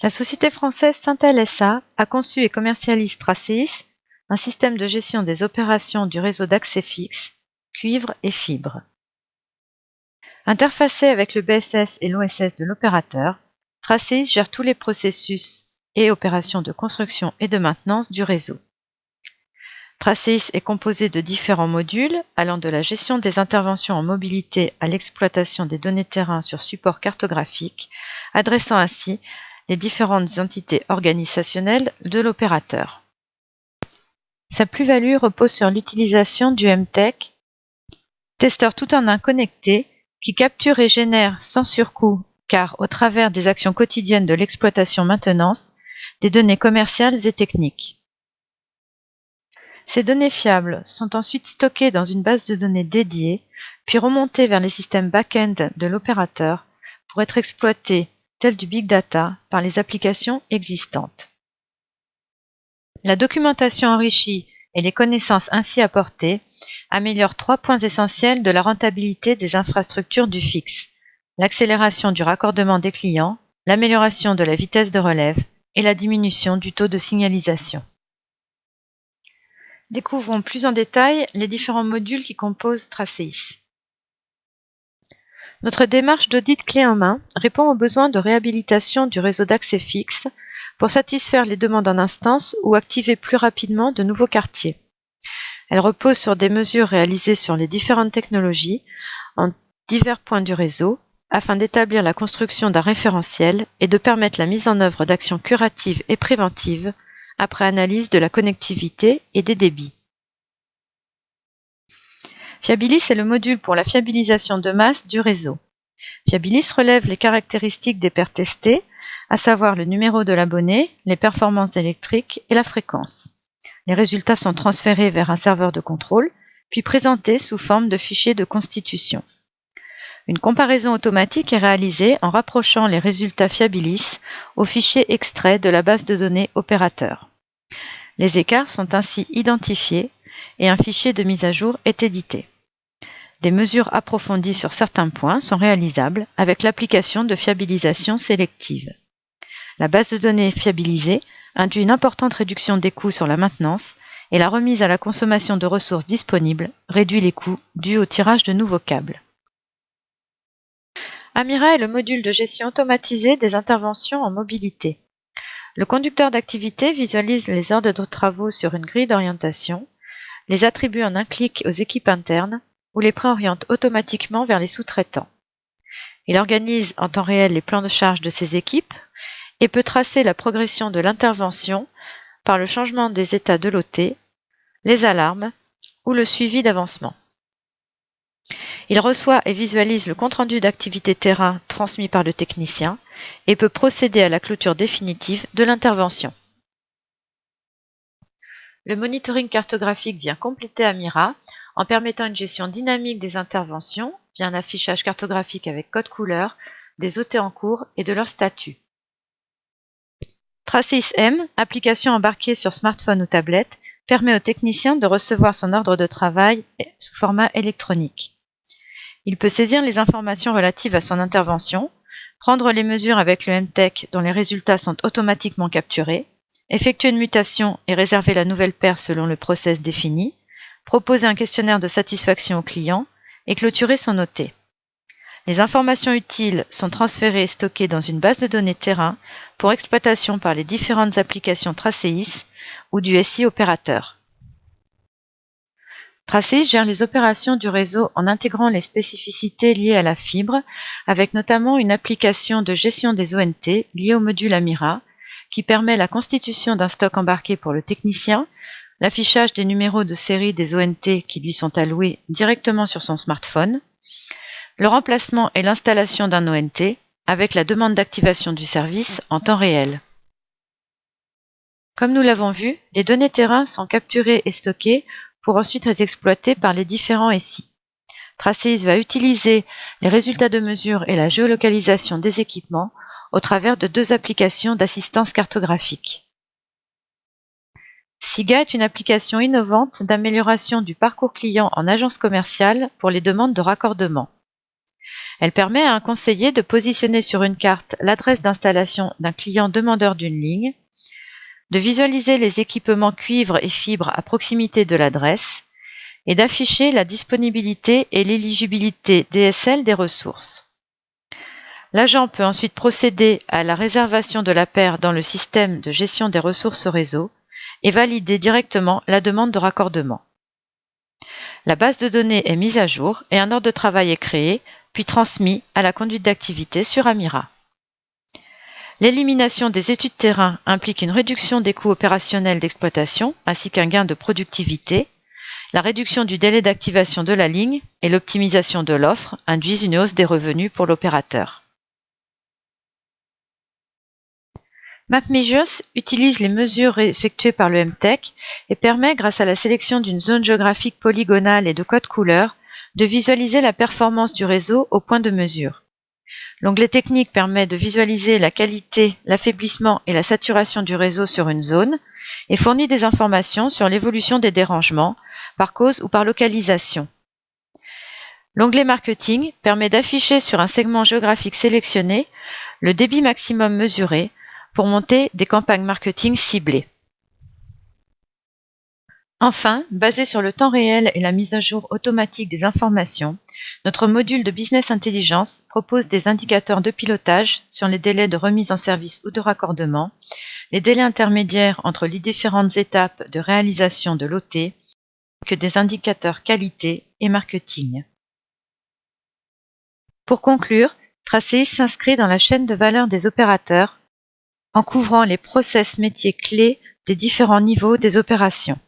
La société française Syntel SA a conçu et commercialise Traceis, un système de gestion des opérations du réseau d'accès fixe, cuivre et fibre. Interfacé avec le BSS et l'OSS de l'opérateur, Traceis gère tous les processus et opérations de construction et de maintenance du réseau. Traceis est composé de différents modules allant de la gestion des interventions en mobilité à l'exploitation des données terrain sur support cartographique, adressant ainsi les différentes entités organisationnelles de l'opérateur. Sa plus-value repose sur l'utilisation du MTech, testeur tout en un connecté, qui capture et génère sans surcoût, car au travers des actions quotidiennes de l'exploitation-maintenance, des données commerciales et techniques. Ces données fiables sont ensuite stockées dans une base de données dédiée, puis remontées vers les systèmes back-end de l'opérateur pour être exploitées, telles du big data, par les applications existantes. La documentation enrichie et les connaissances ainsi apportées améliorent 3 points essentiels de la rentabilité des infrastructures du fixe: l'accélération du raccordement des clients, l'amélioration de la vitesse de relève et la diminution du taux de signalisation. Découvrons plus en détail les différents modules qui composent Traceis. Notre démarche d'audit clé en main répond aux besoins de réhabilitation du réseau d'accès fixe pour satisfaire les demandes en instance ou activer plus rapidement de nouveaux quartiers. Elle repose sur des mesures réalisées sur les différentes technologies en divers points du réseau afin d'établir la construction d'un référentiel et de permettre la mise en œuvre d'actions curatives et préventives après analyse de la connectivité et des débits. Fiabilis est le module pour la fiabilisation de masse du réseau. Fiabilis relève les caractéristiques des paires testées, à savoir le numéro de l'abonné, les performances électriques et la fréquence. Les résultats sont transférés vers un serveur de contrôle, puis présentés sous forme de fichiers de constitution. Une comparaison automatique est réalisée en rapprochant les résultats Fiabilis aux fichiers extraits de la base de données opérateur. Les écarts sont ainsi identifiés et un fichier de mise à jour est édité. Des mesures approfondies sur certains points sont réalisables avec l'application de fiabilisation sélective. La base de données fiabilisée induit une importante réduction des coûts sur la maintenance et la remise à la consommation de ressources disponibles réduit les coûts dus au tirage de nouveaux câbles. Amira est le module de gestion automatisée des interventions en mobilité. Le conducteur d'activité visualise les ordres de travaux sur une grille d'orientation, les attribue en un clic aux équipes internes ou les préoriente automatiquement vers les sous-traitants. Il organise en temps réel les plans de charge de ses équipes et peut tracer la progression de l'intervention par le changement des états de l'OT, les alarmes ou le suivi d'avancement. Il reçoit et visualise le compte-rendu d'activité terrain transmis par le technicien et peut procéder à la clôture définitive de l'intervention. Le monitoring cartographique vient compléter Amira en permettant une gestion dynamique des interventions via un affichage cartographique avec code couleur, des OT en cours et de leur statut. Traceis M, application embarquée sur smartphone ou tablette, permet au technicien de recevoir son ordre de travail sous format électronique. Il peut saisir les informations relatives à son intervention, prendre les mesures avec le MTech dont les résultats sont automatiquement capturés, effectuer une mutation et réserver la nouvelle paire selon le process défini, proposer un questionnaire de satisfaction au client et clôturer son OT. Les informations utiles sont transférées et stockées dans une base de données terrain pour exploitation par les différentes applications Traceis ou du SI opérateur. Traceis gère les opérations du réseau en intégrant les spécificités liées à la fibre, avec notamment une application de gestion des ONT liée au module Amira, qui permet la constitution d'un stock embarqué pour le technicien, l'affichage des numéros de série des ONT qui lui sont alloués directement sur son smartphone, le remplacement et l'installation d'un ONT avec la demande d'activation du service en temps réel. Comme nous l'avons vu, les données terrain sont capturées et stockées pour ensuite être exploitées par les différents SI. Traceis va utiliser les résultats de mesure et la géolocalisation des équipements au travers de 2 applications d'assistance cartographique. SIGA est une application innovante d'amélioration du parcours client en agence commerciale pour les demandes de raccordement. Elle permet à un conseiller de positionner sur une carte l'adresse d'installation d'un client demandeur d'une ligne, de visualiser les équipements cuivre et fibre à proximité de l'adresse et d'afficher la disponibilité et l'éligibilité DSL des ressources. L'agent peut ensuite procéder à la réservation de la paire dans le système de gestion des ressources réseau et valider directement la demande de raccordement. La base de données est mise à jour et un ordre de travail est créé, puis transmis à la conduite d'activité sur Amira. L'élimination des études terrain implique une réduction des coûts opérationnels d'exploitation ainsi qu'un gain de productivité. La réduction du délai d'activation de la ligne et l'optimisation de l'offre induisent une hausse des revenus pour l'opérateur. MapMeasures utilise les mesures effectuées par le MTech et permet, grâce à la sélection d'une zone géographique polygonale et de code couleur, de visualiser la performance du réseau au point de mesure. L'onglet technique permet de visualiser la qualité, l'affaiblissement et la saturation du réseau sur une zone et fournit des informations sur l'évolution des dérangements, par cause ou par localisation. L'onglet marketing permet d'afficher sur un segment géographique sélectionné le débit maximum mesuré pour monter des campagnes marketing ciblées. Enfin, basé sur le temps réel et la mise à jour automatique des informations, notre module de Business Intelligence propose des indicateurs de pilotage sur les délais de remise en service ou de raccordement, les délais intermédiaires entre les différentes étapes de réalisation de l'OT, que des indicateurs qualité et marketing. Pour conclure, Traceis s'inscrit dans la chaîne de valeur des opérateurs en couvrant les process métiers clés des différents niveaux des opérations.